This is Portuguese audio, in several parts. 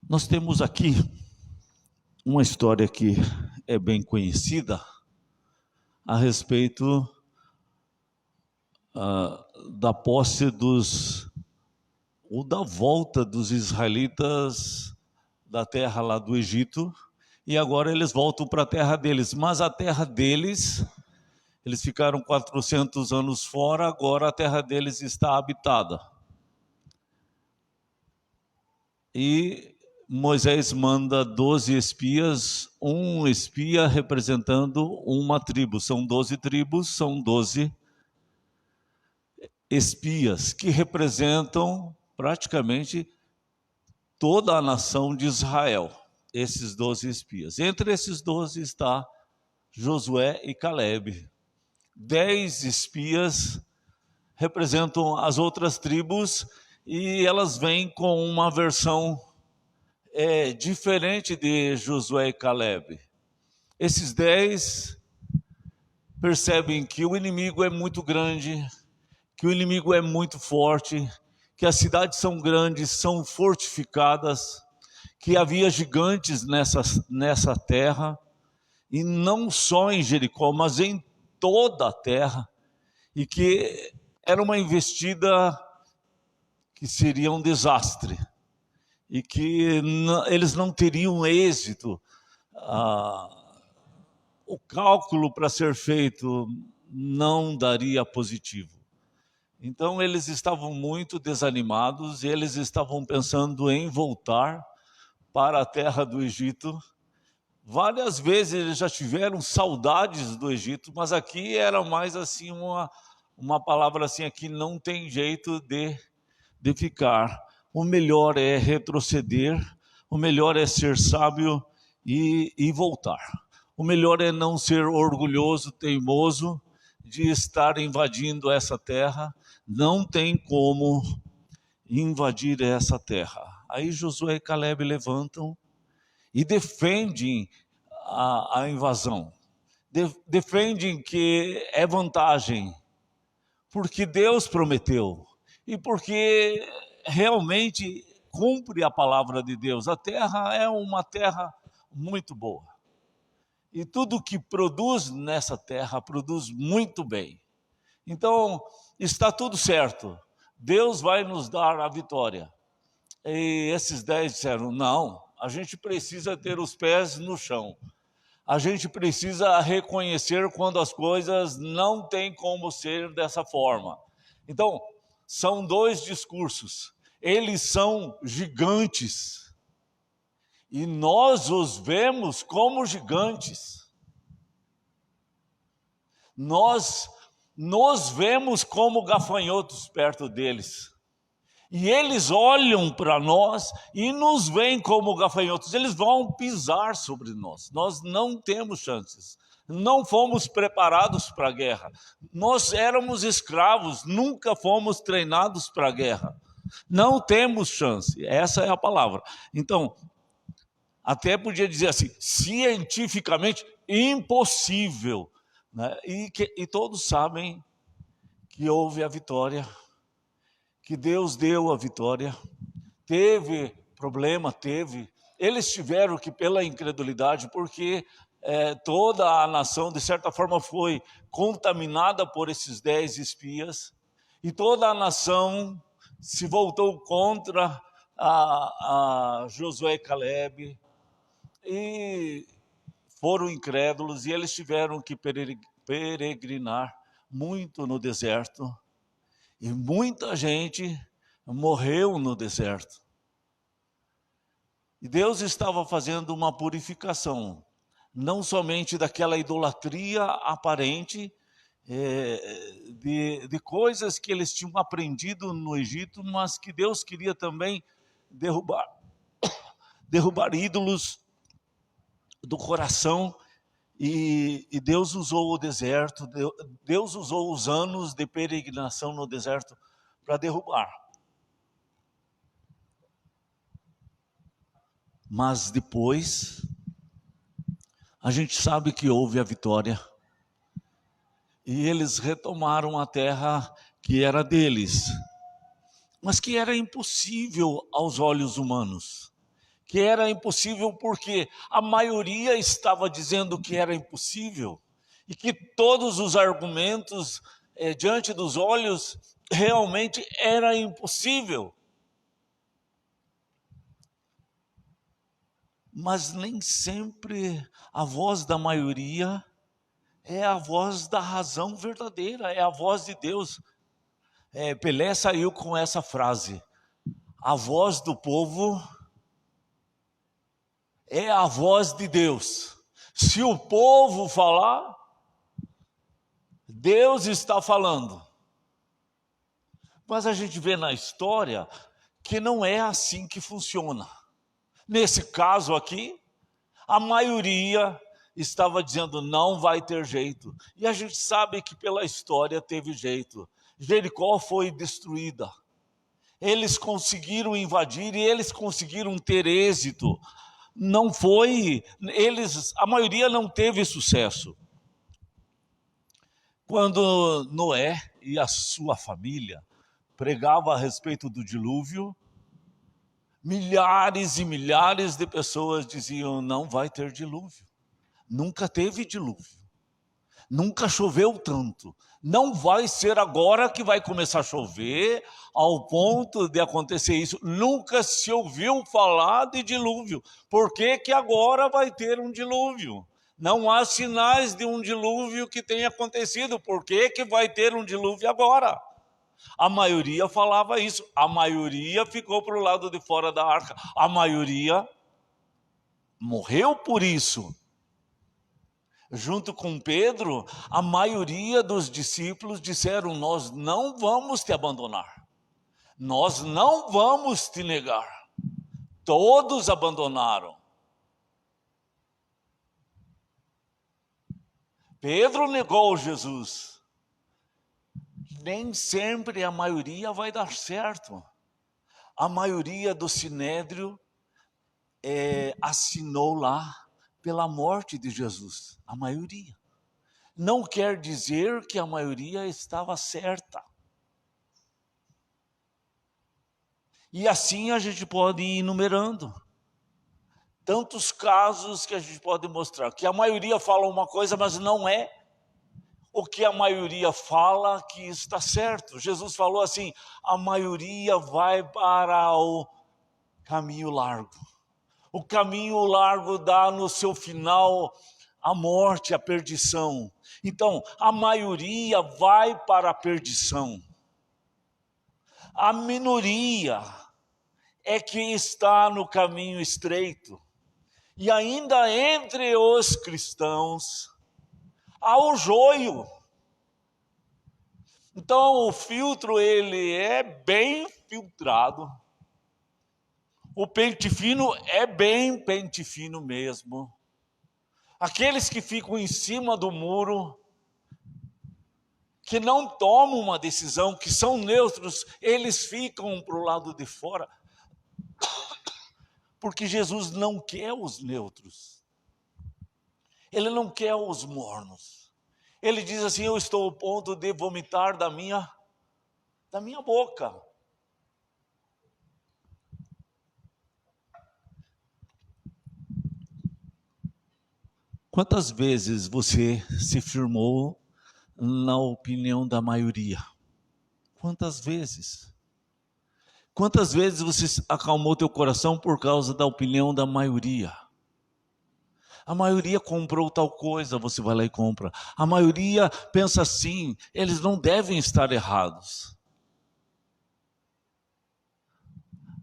Nós temos aqui uma história que é bem conhecida a respeito da posse ou da volta dos israelitas da terra lá do Egito, e agora eles voltam para a terra deles, mas a terra deles, eles ficaram 400 anos fora, agora a terra deles está habitada. E Moisés manda 12 espias, um espia representando uma tribo. São 12 tribos, são 12 espias que representam praticamente toda a nação de Israel. Esses 12 espias. Entre esses 12 está Josué e Calebe. 10 espias representam as outras tribos e elas vêm com uma versão diferente de Josué e Calebe. Esses 10 percebem que o inimigo é muito grande, que o inimigo é muito forte, que as cidades são grandes, são fortificadas, que havia gigantes nessa terra, e não só em Jericó, mas em toda a terra, e que era uma investida que seria um desastre, e que eles não teriam êxito. O cálculo para ser feito não daria positivo. Então eles estavam muito desanimados, eles estavam pensando em voltar para a terra do Egito. Várias vezes eles já tiveram saudades do Egito, mas aqui era mais assim uma palavra assim, aqui não tem jeito de ficar. O melhor é retroceder, o melhor é ser sábio e voltar. O melhor é não ser orgulhoso, teimoso, de estar invadindo essa terra. Não tem como invadir essa terra. Aí Josué e Calebe levantam e defendem a invasão. Defendem que é vantagem, porque Deus prometeu e porque realmente cumpre a palavra de Deus. A terra é uma terra muito boa. E tudo que produz nessa terra produz muito bem. Então, está tudo certo. Deus vai nos dar a vitória. E esses 10 disseram, não, a gente precisa ter os pés no chão. A gente precisa reconhecer quando as coisas não têm como ser dessa forma. Então, são dois discursos. Eles são gigantes. E nós os vemos como gigantes. Nós nos vemos como gafanhotos perto deles. E eles olham para nós e nos veem como gafanhotos. Eles vão pisar sobre nós. Nós não temos chances. Não fomos preparados para a guerra. Nós éramos escravos, nunca fomos treinados para a guerra. Não temos chance. Essa é a palavra. Então, até podia dizer assim, cientificamente impossível, né? E todos sabem que houve a vitória, que Deus deu a vitória. Teve problema, teve. Eles tiveram que, pela incredulidade, porque toda a nação, de certa forma, foi contaminada por esses 10 espias, e toda a nação se voltou contra a Josué e Calebe, e foram incrédulos, e eles tiveram que peregrinar muito no deserto, e muita gente morreu no deserto. E Deus estava fazendo uma purificação, não somente daquela idolatria aparente, de coisas que eles tinham aprendido no Egito, mas que Deus queria também derrubar ídolos do coração. E Deus usou o deserto, Deus usou os anos de peregrinação no deserto para derrubar. Mas depois, a gente sabe que houve a vitória. E eles retomaram a terra que era deles, mas que era impossível aos olhos humanos, que era impossível porque a maioria estava dizendo que era impossível e que todos os argumentos diante dos olhos realmente era impossível. Mas nem sempre a voz da maioria é a voz da razão verdadeira, é a voz de Deus. Pelé saiu com essa frase: a voz do povo é a voz de Deus. Se o povo falar, Deus está falando. Mas a gente vê na história que não é assim que funciona. Nesse caso aqui, a maioria estava dizendo não vai ter jeito. E a gente sabe que pela história teve jeito. Jericó foi destruída. Eles conseguiram invadir e eles conseguiram ter êxito. Não foi, a maioria não teve sucesso. Quando Noé e a sua família pregavam a respeito do dilúvio, milhares e milhares de pessoas diziam: não vai ter dilúvio. Nunca teve dilúvio. Nunca choveu tanto. Não vai ser agora que vai começar a chover ao ponto de acontecer isso. Nunca se ouviu falar de dilúvio. Por que que agora vai ter um dilúvio? Não há sinais de um dilúvio que tenha acontecido. Por que que vai ter um dilúvio agora? A maioria falava isso. A maioria ficou para o lado de fora da arca. A maioria morreu por isso. Junto com Pedro, a maioria dos discípulos disseram: nós não vamos te abandonar. Nós não vamos te negar. Todos abandonaram. Pedro negou Jesus. Nem sempre a maioria vai dar certo. A maioria do Sinédrio assinou lá pela morte de Jesus. A maioria. Não quer dizer que a maioria estava certa. E assim a gente pode ir enumerando. Tantos casos que a gente pode mostrar. Que a maioria fala uma coisa, mas não é o que a maioria fala que está certo. Jesus falou assim: a maioria vai para o caminho largo. O caminho largo dá no seu final a morte, a perdição. Então, a maioria vai para a perdição. A minoria é que está no caminho estreito. E ainda entre os cristãos há o joio. Então o filtro ele é bem filtrado. O pente fino é bem pente fino mesmo. Aqueles que ficam em cima do muro, que não tomam uma decisão, que são neutros, eles ficam para o lado de fora. Porque Jesus não quer os neutros. Ele não quer os mornos. Ele diz assim: eu estou ao ponto de vomitar da minha boca. Quantas vezes você se firmou na opinião da maioria? Quantas vezes? Quantas vezes você acalmou teu coração por causa da opinião da maioria? A maioria comprou tal coisa, você vai lá e compra. A maioria pensa assim: eles não devem estar errados.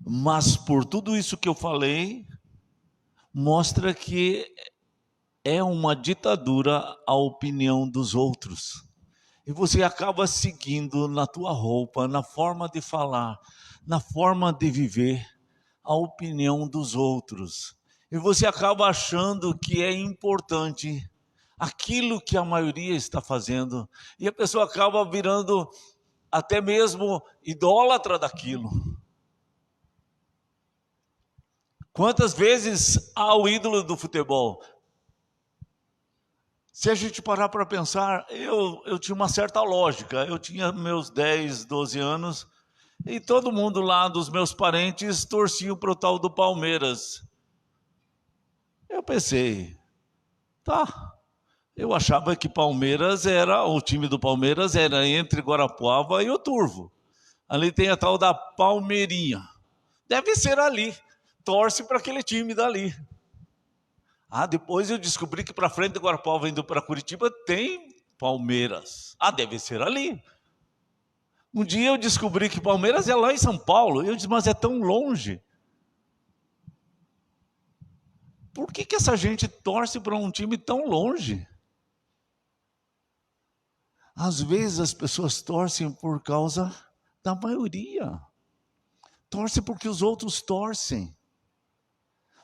Mas por tudo isso que eu falei, mostra que é uma ditadura a opinião dos outros. E você acaba seguindo na tua roupa, na forma de falar, na forma de viver, a opinião dos outros. E você acaba achando que é importante aquilo que a maioria está fazendo. E a pessoa acaba virando até mesmo idólatra daquilo. Quantas vezes há o ídolo do futebol? Se a gente parar para pensar, eu tinha uma certa lógica. Eu tinha meus 10, 12 anos e todo mundo lá dos meus parentes torcia para o tal do Palmeiras. pensei, tá, eu achava que o time do Palmeiras era entre Guarapuava e o Turvo. Ali tem a tal da Palmeirinha. Deve ser ali. Torce para aquele time dali. Depois eu descobri que para frente de Guarapuava, indo para Curitiba, tem Palmeiras. Deve ser ali. Um dia eu descobri que Palmeiras é lá em São Paulo. Eu disse, mas é tão longe. Por que essa gente torce para um time tão longe? Às vezes as pessoas torcem por causa da maioria. Torcem porque os outros torcem.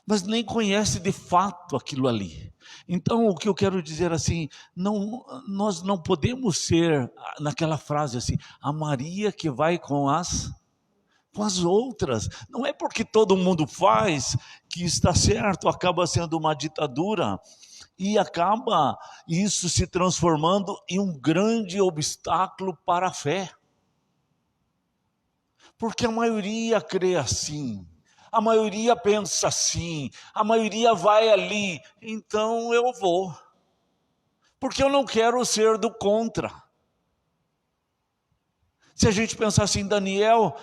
Mas nem conhece de fato aquilo ali. Então, o que eu quero dizer assim, nós não podemos ser, naquela frase assim, a Maria que vai com as outras. Não é porque todo mundo faz que está certo, acaba sendo uma ditadura e acaba isso se transformando em um grande obstáculo para a fé. Porque a maioria crê assim. A maioria pensa assim, a maioria vai ali, então eu vou. Porque eu não quero ser do contra. Se a gente pensar assim, Daniel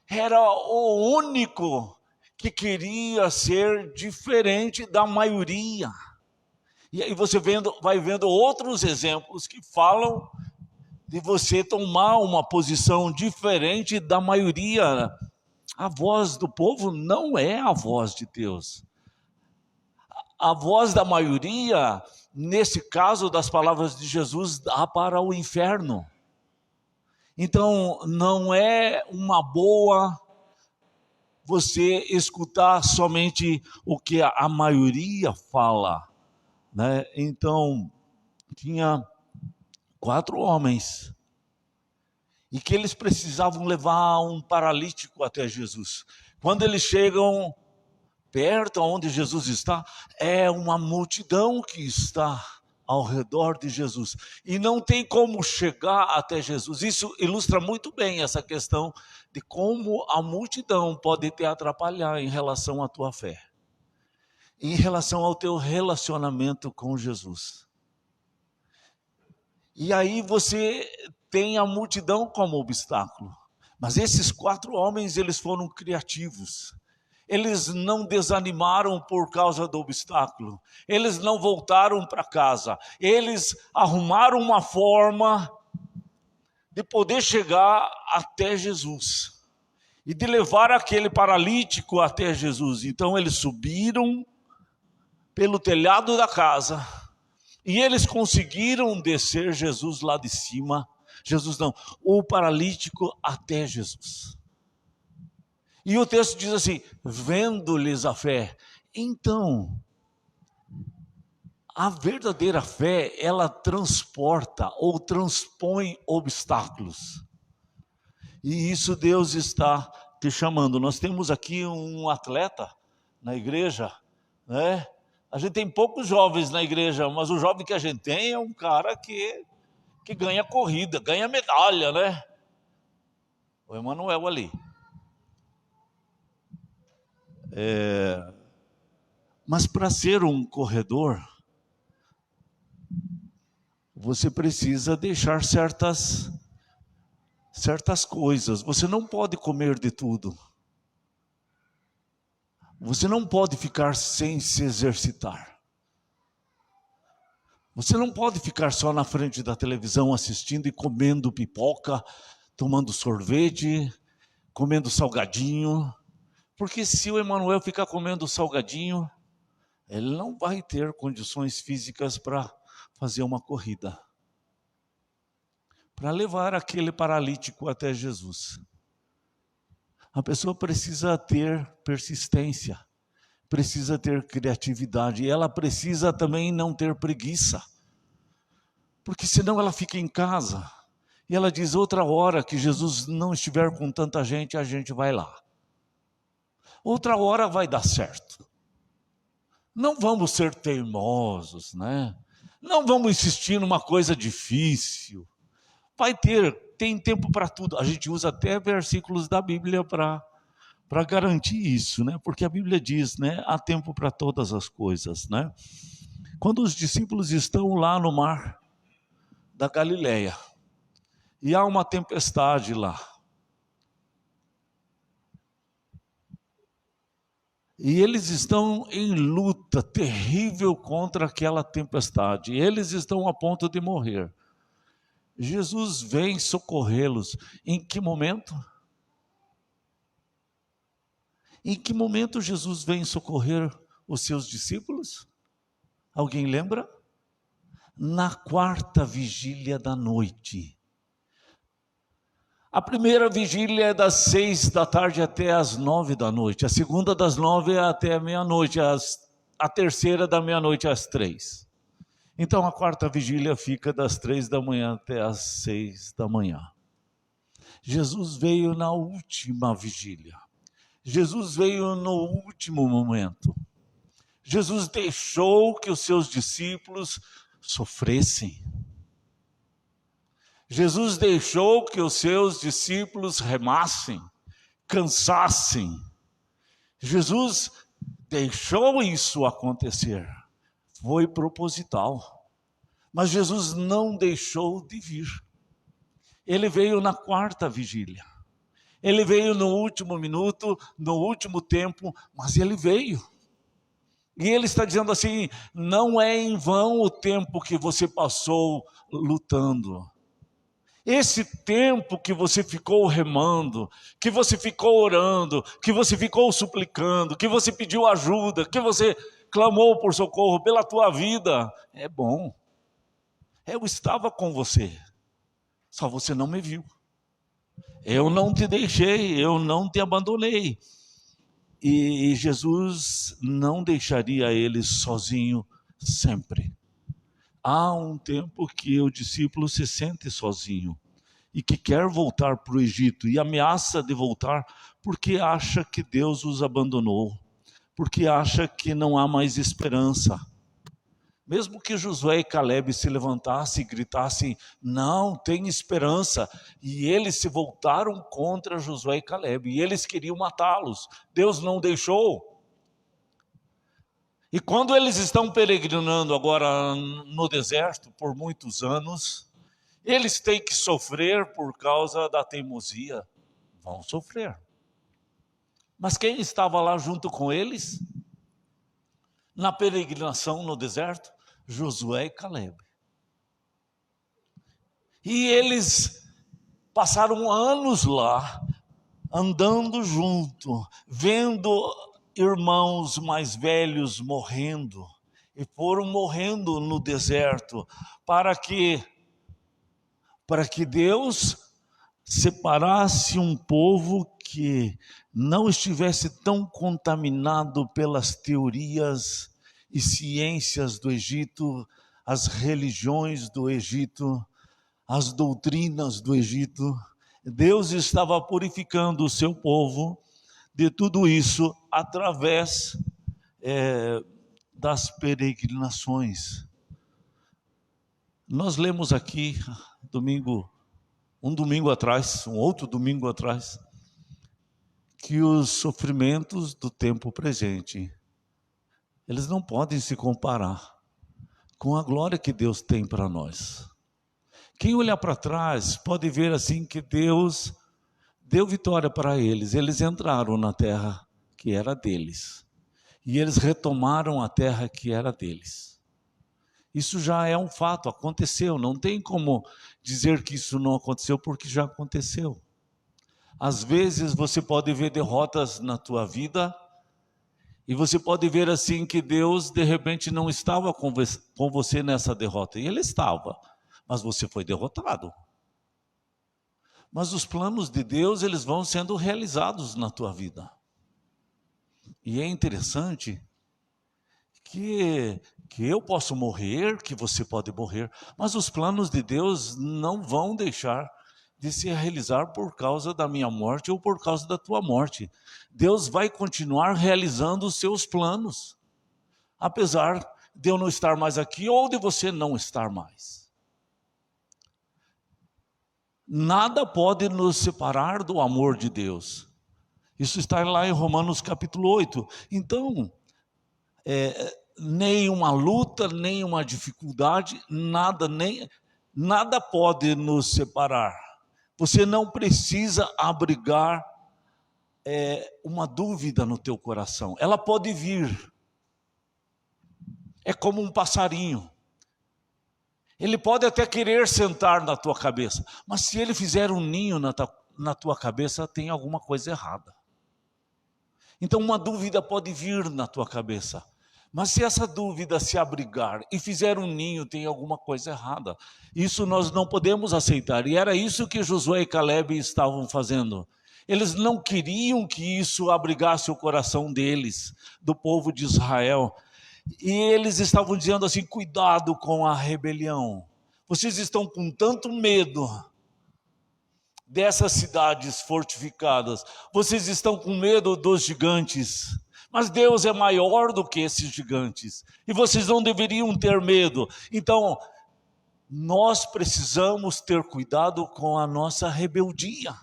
era o único que queria ser diferente da maioria. E aí você vai vendo outros exemplos que falam de você tomar uma posição diferente da maioria. A voz do povo não é a voz de Deus. A voz da maioria, nesse caso das palavras de Jesus, dá para o inferno. Então, não é uma boa você escutar somente o que a maioria fala, né? Então, tinha 4 homens e que eles precisavam levar um paralítico até Jesus. Quando eles chegam perto onde Jesus está, é uma multidão que está ao redor de Jesus. E não tem como chegar até Jesus. Isso ilustra muito bem essa questão de como a multidão pode te atrapalhar em relação à tua fé. Em relação ao teu relacionamento com Jesus. E aí você tem a multidão como obstáculo. Mas esses 4 homens, eles foram criativos. Eles não desanimaram por causa do obstáculo. Eles não voltaram para casa. Eles arrumaram uma forma de poder chegar até Jesus. E de levar aquele paralítico até Jesus. Então eles subiram pelo telhado da casa. E eles conseguiram descer Jesus lá de cima. O paralítico até Jesus. E o texto diz assim, vendo-lhes a fé. Então, a verdadeira fé, ela transporta ou transpõe obstáculos. E isso Deus está te chamando. Nós temos aqui um atleta na igreja, né? A gente tem poucos jovens na igreja, mas o jovem que a gente tem é um cara que ganha corrida, ganha medalha, né? O Emanuel ali. Mas para ser um corredor, você precisa deixar certas coisas. Você não pode comer de tudo. Você não pode ficar sem se exercitar. Você não pode ficar só na frente da televisão assistindo e comendo pipoca, tomando sorvete, comendo salgadinho. Porque se o Emanuel ficar comendo salgadinho, ele não vai ter condições físicas para fazer uma corrida. Para levar aquele paralítico até Jesus. A pessoa precisa ter persistência, precisa ter criatividade, e ela precisa também não ter preguiça. Porque senão ela fica em casa, e ela diz, outra hora que Jesus não estiver com tanta gente, a gente vai lá. Outra hora vai dar certo. Não vamos ser teimosos, né? Não vamos insistir numa coisa difícil. Tem tempo para tudo. A gente usa até versículos da Bíblia para para garantir isso, né? Porque a Bíblia diz, né, há tempo para todas as coisas, né? Quando os discípulos estão lá no mar da Galileia e há uma tempestade lá, e eles estão em luta terrível contra aquela tempestade, eles estão a ponto de morrer. Jesus vem socorrê-los. Em que momento? Em que momento Jesus vem socorrer os seus discípulos? Alguém lembra? Na quarta vigília da noite. A primeira vigília é das 6 da tarde até as 9 da noite. A segunda das 9 até a meia-noite. A terceira da meia-noite às 3. Então a quarta vigília fica das 3 da manhã até as 6 da manhã. Jesus veio na última vigília. Jesus veio no último momento. Jesus deixou que os seus discípulos sofressem. Jesus deixou que os seus discípulos remassem, cansassem. Jesus deixou isso acontecer. Foi proposital. Mas Jesus não deixou de vir. Ele veio na quarta vigília. Ele veio no último minuto, no último tempo, mas ele veio. E ele está dizendo assim: não é em vão o tempo que você passou lutando. Esse tempo que você ficou remando, que você ficou orando, que você ficou suplicando, que você pediu ajuda, que você clamou por socorro pela tua vida, é bom. Eu estava com você, só você não me viu. Eu não te deixei, eu não te abandonei. E Jesus não deixaria eles sozinho sempre. Há um tempo que o discípulo se sente sozinho e que quer voltar para o Egito e ameaça de voltar porque acha que Deus os abandonou, porque acha que não há mais esperança. Mesmo que Josué e Caleb se levantassem e gritassem, não, tem esperança, e eles se voltaram contra Josué e Caleb, e eles queriam matá-los, Deus não deixou. E quando eles estão peregrinando agora no deserto por muitos anos, eles têm que sofrer por causa da teimosia. Vão sofrer. Mas quem estava lá junto com eles? Na peregrinação no deserto? Josué e Caleb. E eles passaram anos lá, andando junto, vendo irmãos mais velhos morrendo, e foram morrendo no deserto, para que Deus separasse um povo que não estivesse tão contaminado pelas teorias e ciências do Egito, as religiões do Egito, as doutrinas do Egito. Deus estava purificando o seu povo de tudo isso através das peregrinações. Nós lemos aqui um outro domingo atrás, que os sofrimentos do tempo presente, eles não podem se comparar com a glória que Deus tem para nós. Quem olhar para trás pode ver assim que Deus deu vitória para eles. Eles entraram na terra que era deles. E eles retomaram a terra que era deles. Isso já é um fato, aconteceu. Não tem como dizer que isso não aconteceu, porque já aconteceu. Às vezes você pode ver derrotas na tua vida, e você pode ver assim que Deus de repente não estava com você nessa derrota. E Ele estava, mas você foi derrotado. Mas os planos de Deus, eles vão sendo realizados na tua vida. E é interessante que eu posso morrer, que você pode morrer, mas os planos de Deus não vão deixar de se realizar por causa da minha morte ou por causa da tua morte. Deus vai continuar realizando os seus planos, apesar de eu não estar mais aqui ou de você não estar mais. Nada pode nos separar do amor de Deus. Isso está lá em Romanos capítulo 8. Então, nem uma luta, nem uma dificuldade, nada pode nos separar. Você não precisa abrigar uma dúvida no teu coração. Ela pode vir. É como um passarinho. Ele pode até querer sentar na tua cabeça, mas se ele fizer um ninho na tua cabeça, tem alguma coisa errada. Então uma dúvida pode vir na tua cabeça, mas se essa dúvida se abrigar e fizer um ninho, tem alguma coisa errada. Isso nós não podemos aceitar, e era isso que Josué e Caleb estavam fazendo. Eles não queriam que isso abrigasse o coração deles, do povo de Israel. E eles estavam dizendo assim: cuidado com a rebelião. Vocês estão com tanto medo dessas cidades fortificadas. Vocês estão com medo dos gigantes. Mas Deus é maior do que esses gigantes. E vocês não deveriam ter medo. Então, nós precisamos ter cuidado com a nossa rebeldia.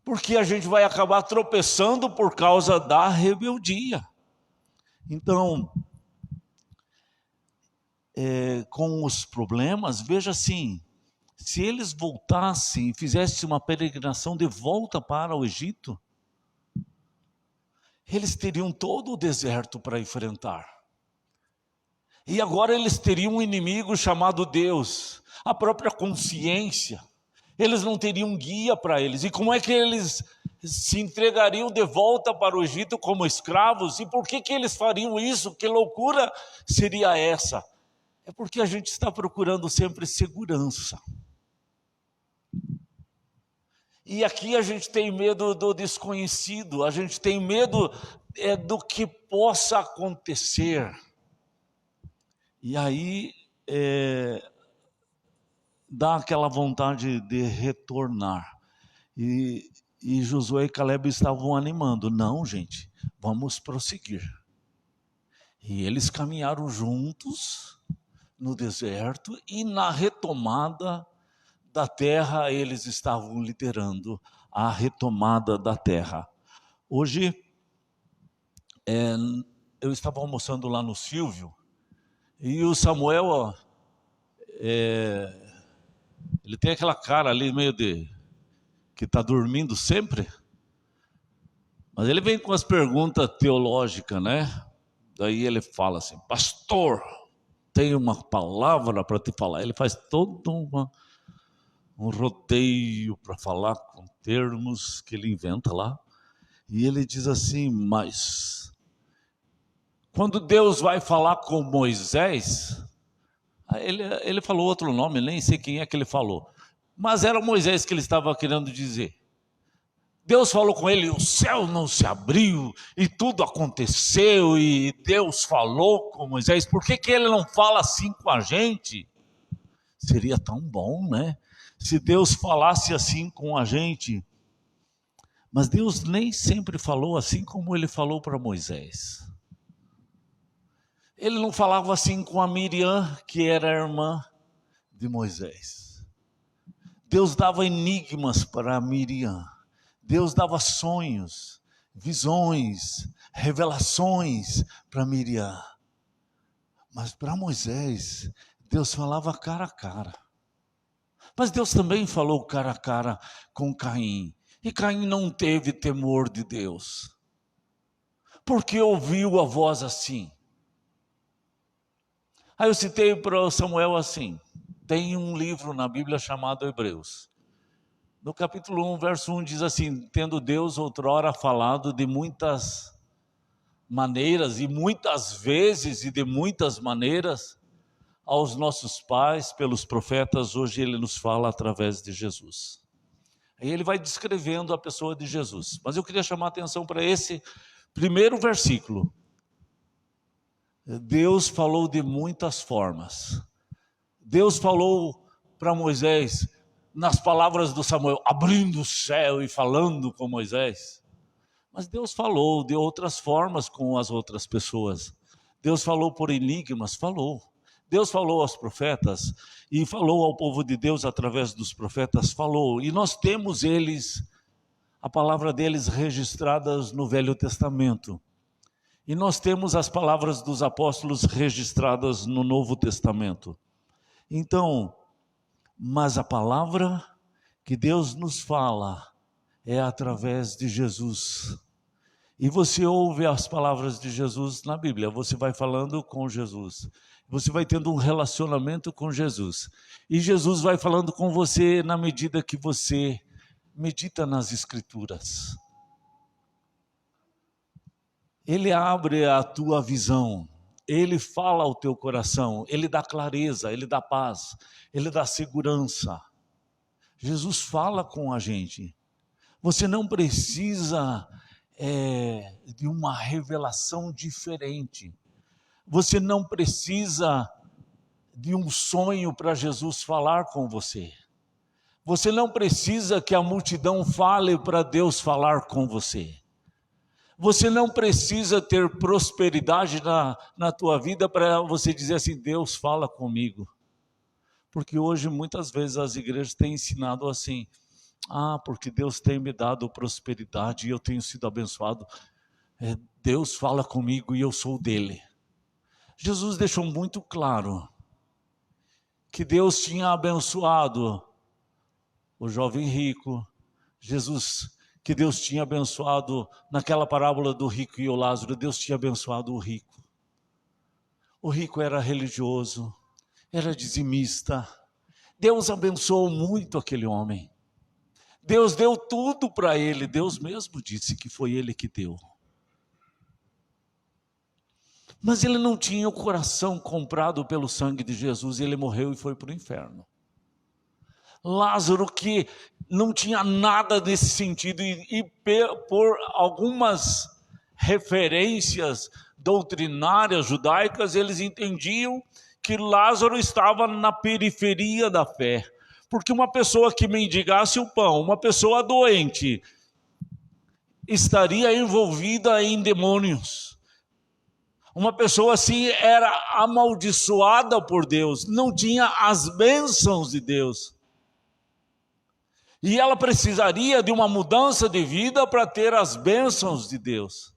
Porque a gente vai acabar tropeçando por causa da rebeldia. Então, com os problemas, veja assim, se eles voltassem e fizessem uma peregrinação de volta para o Egito, eles teriam todo o deserto para enfrentar. E agora eles teriam um inimigo chamado Deus, a própria consciência. Eles não teriam guia para eles. E como é que eles se entregariam de volta para o Egito como escravos? E por que eles fariam isso? Que loucura seria essa? É porque a gente está procurando sempre segurança. E aqui a gente tem medo do desconhecido, a gente tem medo do que possa acontecer. E aí dá aquela vontade de retornar. E Josué e Caleb estavam animando. Não, gente, vamos prosseguir. E eles caminharam juntos no deserto e na retomada da terra, eles estavam liderando a retomada da terra. Hoje, eu estava almoçando lá no Silvio e o Samuel, ele tem aquela cara ali meio que está dormindo sempre, mas ele vem com as perguntas teológicas, né? Daí ele fala assim: pastor, tem uma palavra para te falar. Ele faz todo um rodeio para falar com termos que ele inventa lá. E ele diz assim: mas quando Deus vai falar com Moisés, ele falou outro nome, nem sei quem é que ele falou, mas era Moisés que ele estava querendo dizer. Deus falou com ele, o céu não se abriu e tudo aconteceu e Deus falou com Moisés. Por que ele não fala assim com a gente? Seria tão bom, né? Se Deus falasse assim com a gente. Mas Deus nem sempre falou assim como ele falou para Moisés. Ele não falava assim com a Miriam, que era a irmã de Moisés. Deus dava enigmas para a Miriam. Deus dava sonhos, visões, revelações para Miriam. Mas para Moisés, Deus falava cara a cara. Mas Deus também falou cara a cara com Caim. E Caim não teve temor de Deus. Porque ouviu a voz assim. Aí eu citei para Samuel assim. Tem um livro na Bíblia chamado Hebreus. No capítulo 1, verso 1 diz assim: tendo Deus outrora falado de muitas maneiras e muitas vezes e de muitas maneiras aos nossos pais pelos profetas, hoje ele nos fala através de Jesus. Aí ele vai descrevendo a pessoa de Jesus. Mas eu queria chamar a atenção para esse primeiro versículo. Deus falou de muitas formas. Deus falou para Moisés nas palavras do Samuel, abrindo o céu e falando com Moisés. Mas Deus falou de outras formas com as outras pessoas. Deus falou por enigmas, falou. Deus falou aos profetas e falou ao povo de Deus através dos profetas, falou. E nós temos eles a palavra deles registradas no Velho Testamento. E nós temos as palavras dos apóstolos registradas no Novo Testamento. Então, mas a palavra que Deus nos fala é através de Jesus. E você ouve as palavras de Jesus na Bíblia, você vai falando com Jesus. Você vai tendo um relacionamento com Jesus. E Jesus vai falando com você na medida que você medita nas Escrituras. Ele abre a tua visão, Ele fala ao teu coração, Ele dá clareza, Ele dá paz, Ele dá segurança. Jesus fala com a gente. Você não precisa de uma revelação diferente. Você não precisa de um sonho para Jesus falar com você. Você não precisa que a multidão fale para Deus falar com você. Você não precisa ter prosperidade na tua vida para você dizer assim, Deus fala comigo. Porque hoje muitas vezes as igrejas têm ensinado assim, porque Deus tem me dado prosperidade e eu tenho sido abençoado. Deus fala comigo e eu sou dele. Jesus deixou muito claro que Deus tinha abençoado o jovem rico, que Deus tinha abençoado, naquela parábola do rico e o Lázaro, Deus tinha abençoado o rico. O rico era religioso, era dizimista. Deus abençoou muito aquele homem. Deus deu tudo para ele, Deus mesmo disse que foi ele que deu. Mas ele não tinha o coração comprado pelo sangue de Jesus, e ele morreu e foi para o inferno. Lázaro, que não tinha nada nesse sentido, e por algumas referências doutrinárias judaicas, eles entendiam que Lázaro estava na periferia da fé. Porque uma pessoa que mendigasse o pão, uma pessoa doente, estaria envolvida em demônios. Uma pessoa assim era amaldiçoada por Deus, não tinha as bênçãos de Deus. E ela precisaria de uma mudança de vida para ter as bênçãos de Deus.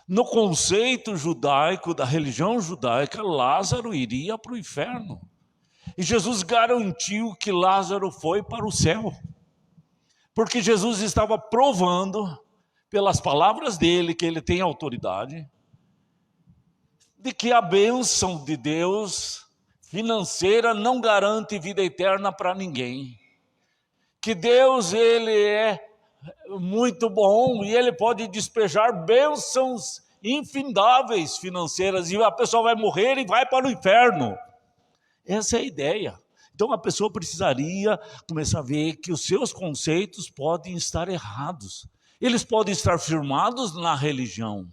No conceito judaico, da religião judaica, Lázaro iria para o inferno. E Jesus garantiu que Lázaro foi para o céu. Porque Jesus estava provando, pelas palavras dele, que ele tem autoridade, de que a bênção de Deus financeira não garante vida eterna para ninguém. Que Deus, ele é muito bom e ele pode despejar bênçãos infindáveis financeiras, e a pessoa vai morrer e vai para o inferno. Essa é a ideia. Então a pessoa precisaria começar a ver que os seus conceitos podem estar errados. Eles podem estar firmados na religião,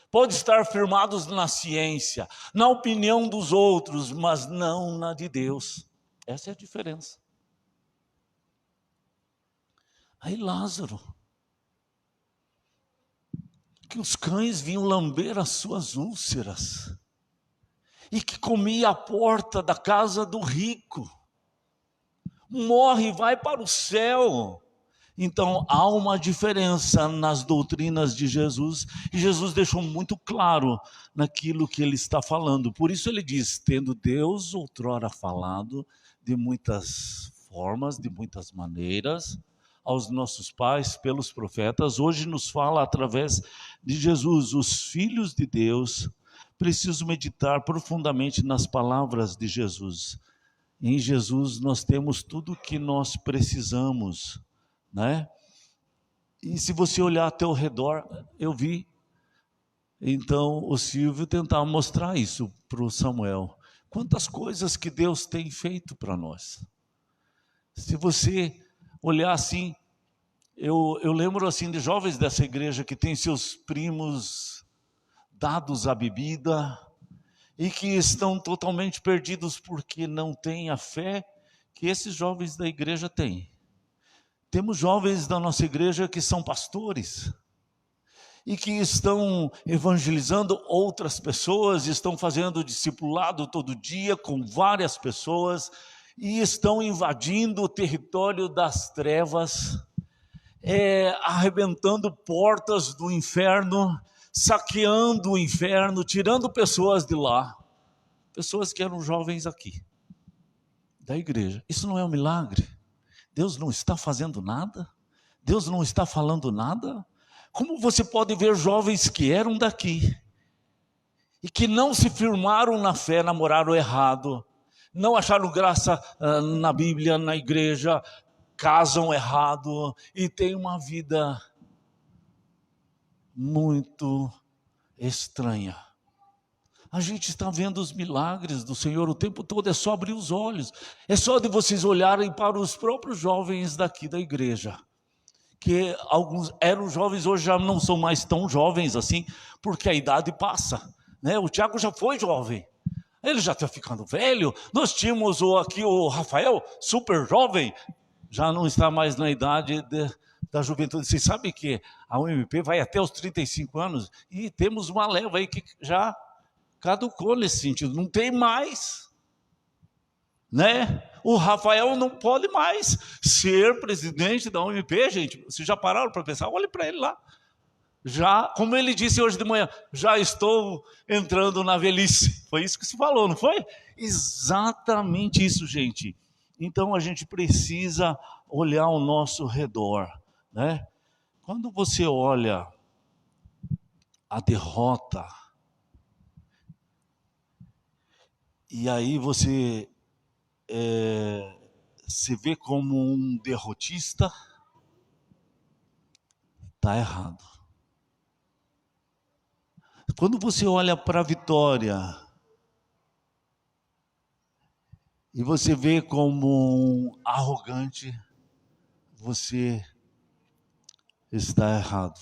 podem estar firmados na ciência, na opinião dos outros, mas não na de Deus. Essa é a diferença. Aí Lázaro, que os cães vinham lamber as suas úlceras, e que comia à porta da casa do rico, morre e vai para o céu. Então há uma diferença nas doutrinas de Jesus, e Jesus deixou muito claro naquilo que ele está falando. Por isso ele diz, tendo Deus outrora falado de muitas formas, de muitas maneiras, aos nossos pais pelos profetas, hoje nos fala através de Jesus. Os filhos de Deus precisam meditar profundamente nas palavras de Jesus. Em Jesus nós temos tudo o que nós precisamos, né? E se você olhar até ao redor, eu vi, então, o Silvio tentar mostrar isso para o Samuel. Quantas coisas que Deus tem feito para nós. Se você olhar assim, eu lembro assim de jovens dessa igreja que têm seus primos dados à bebida e que estão totalmente perdidos porque não têm a fé que esses jovens da igreja têm. Temos jovens da nossa igreja que são pastores e que estão evangelizando outras pessoas, estão fazendo discipulado todo dia com várias pessoas e estão invadindo o território das trevas. arrebentando portas do inferno, saqueando o inferno, tirando pessoas de lá. Pessoas que eram jovens aqui, da igreja. Isso não é um milagre? Deus não está fazendo nada? Deus não está falando nada? Como você pode ver jovens que eram daqui e que não se firmaram na fé, namoraram errado, não acharam graça na Bíblia, na igreja, casam errado e têm uma vida muito estranha. A gente está vendo os milagres do Senhor o tempo todo, é só abrir os olhos. É só de vocês olharem para os próprios jovens daqui da igreja. Que alguns eram jovens, hoje já não são mais tão jovens assim, porque a idade passa. Né? O Tiago já foi jovem, ele já está ficando velho. Nós tínhamos aqui o Rafael, super jovem, já não está mais na idade da juventude. Vocês sabem que a UMP vai até os 35 anos e temos uma leva aí que já caducou nesse sentido, não tem mais, né? O Rafael não pode mais ser presidente da UMP, gente. Vocês já pararam para pensar? Olhe para ele lá. Já, como ele disse hoje de manhã, já estou entrando na velhice. Foi isso que se falou, não foi? Exatamente isso, gente. Então a gente precisa olhar ao nosso redor, né? Quando você olha a derrota, e aí você se vê como um derrotista, está errado. Quando você olha para a vitória e você vê como um arrogante, você está errado.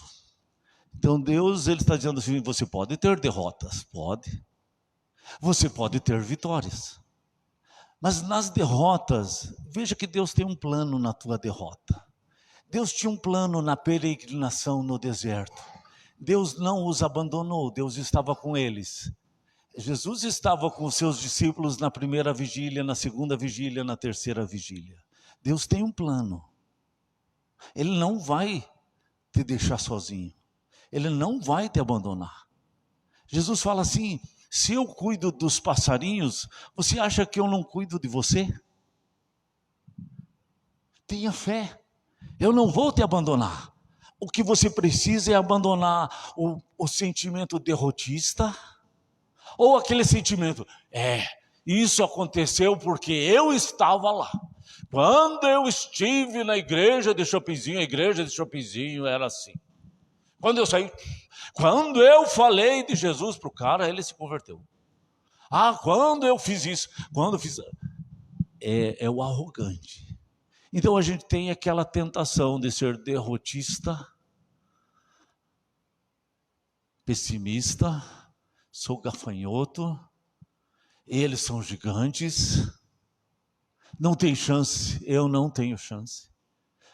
Então Deus, ele está dizendo assim: você pode ter derrotas, pode. Você pode ter vitórias. Mas nas derrotas, veja que Deus tem um plano na tua derrota. Deus tinha um plano na peregrinação no deserto. Deus não os abandonou, Deus estava com eles. Jesus estava com os seus discípulos na primeira vigília, na segunda vigília, na terceira vigília. Deus tem um plano. Ele não vai te deixar sozinho. Ele não vai te abandonar. Jesus fala assim: se eu cuido dos passarinhos, você acha que eu não cuido de você? Tenha fé. Eu não vou te abandonar. O que você precisa é abandonar o sentimento derrotista, ou aquele sentimento: isso aconteceu porque eu estava lá. Quando eu estive na igreja de Chopinzinho, a igreja de Chopinzinho era assim. Quando eu saí, quando eu falei de Jesus para o cara, ele se converteu. Quando eu fiz isso, quando eu fiz... É o arrogante. Então a gente tem aquela tentação de ser derrotista, pessimista, sou gafanhoto, eles são gigantes, não tem chance, eu não tenho chance,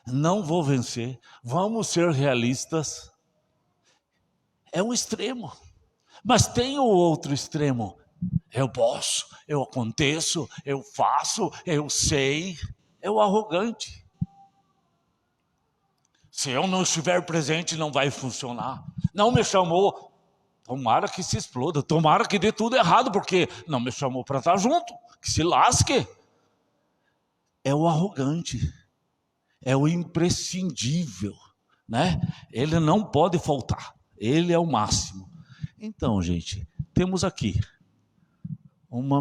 não vou vencer, vamos ser realistas. É um extremo, mas tem o outro extremo: eu posso, eu aconteço, eu faço, eu sei. É o arrogante. Se eu não estiver presente, não vai funcionar. Não me chamou, tomara que se exploda, tomara que dê tudo errado, porque não me chamou para estar junto, que se lasque. É o arrogante, é o imprescindível, né? Ele não pode faltar, ele é o máximo. Então, gente, temos aqui uma